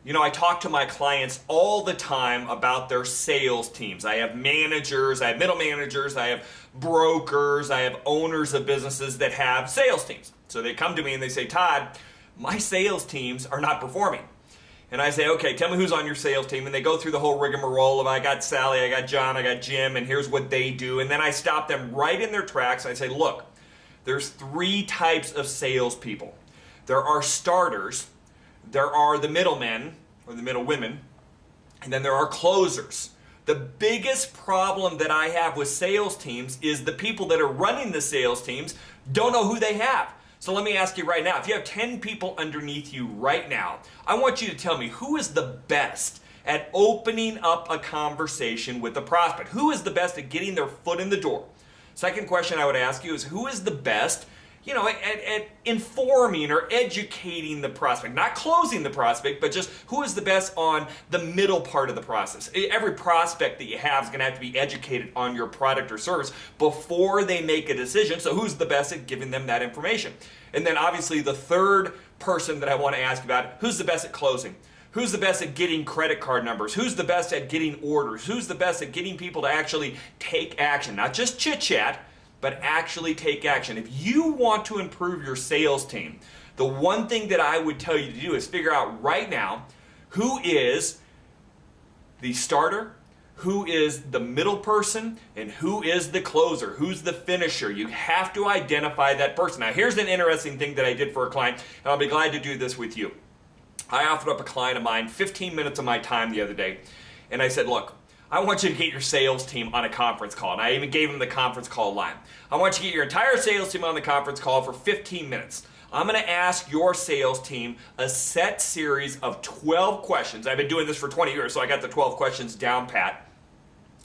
You know, I talk to my clients all the time about their sales teams. I have managers, I have middle managers, I have brokers, I have owners of businesses that have sales teams. So they come to me and they say, Todd, my sales teams are not performing. And I say, okay, tell me who's on your sales team. And they go through the whole rigmarole of I got Sally, I got John, I got Jim, and here's what they do. And then I stop them right in their tracks and I say, look, there's three types of salespeople. There are starters, there are the middlemen, or the middle women, and then there are closers. The biggest problem that I have with sales teams is the people that are running the sales teams don't know who they have. So let me ask you right now, if you have 10 people underneath you right now, I want you to tell me who is the best at opening up a conversation with a prospect? Who is the best at getting their foot in the door? Second question I would ask you is who is the best at informing or educating the prospect, not closing the prospect, but just who is the best on the middle part of the process. Every prospect that you have is going to have to be educated on your product or service before they make a decision. So who's the best at giving them that information? And then obviously the third person that I want to ask about, who's the best at closing? Who's the best at getting credit card numbers? Who's the best at getting orders? Who's the best at getting people to actually take action? Not just chit chat, but actually take action. If you want to improve your sales team, the one thing that I would tell you to do is figure out right now who is the starter, who is the middle person, and who is the closer, who's the finisher. You have to identify that person. Now here's an interesting thing that I did for a client, and I'll be glad to do this with you. I offered up a client of mine 15 minutes of my time the other day, and I said, look, I want you to get your sales team on a conference call. And I even gave them the conference call line. I want you to get your entire sales team on the conference call for 15 minutes. I'm going to ask your sales team a set series of 12 questions. I've been doing this for 20 years, so I got the 12 questions down pat.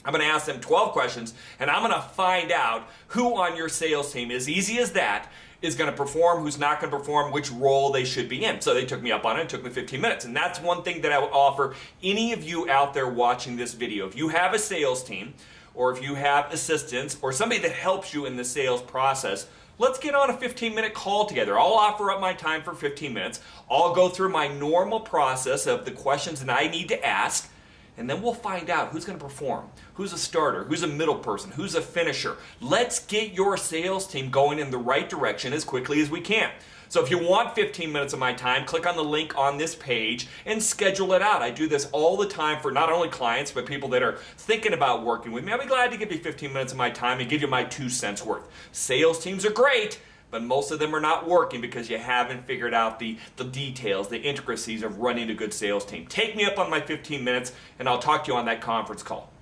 I'm going to ask them 12 questions, and I'm going to find out who on your sales team, as easy as that, is going to perform, who's not going to perform, which role they should be in. So they took me up on it. It took me 15 minutes. And that's one thing that I would offer any of you out there watching this video. If you have a sales team, or if you have assistants, or somebody that helps you in the sales process, let's get on a 15-minute call together. I'll offer up my time for 15 minutes. I'll go through my normal process of the questions that I need to ask, and then we'll find out who's going to perform, who's a starter, who's a middle person, who's a finisher. Let's get your sales team going in the right direction as quickly as we can. So if you want 15 minutes of my time, click on the link on this page and schedule it out. I do this all the time for not only clients, but people that are thinking about working with me. I'll be glad to give you 15 minutes of my time and give you my 2 cents worth. Sales teams are great, but most of them are not working because you haven't figured out the details, the intricacies of running a good sales team. Take me up on my 15 minutes, and I'll talk to you on that conference call.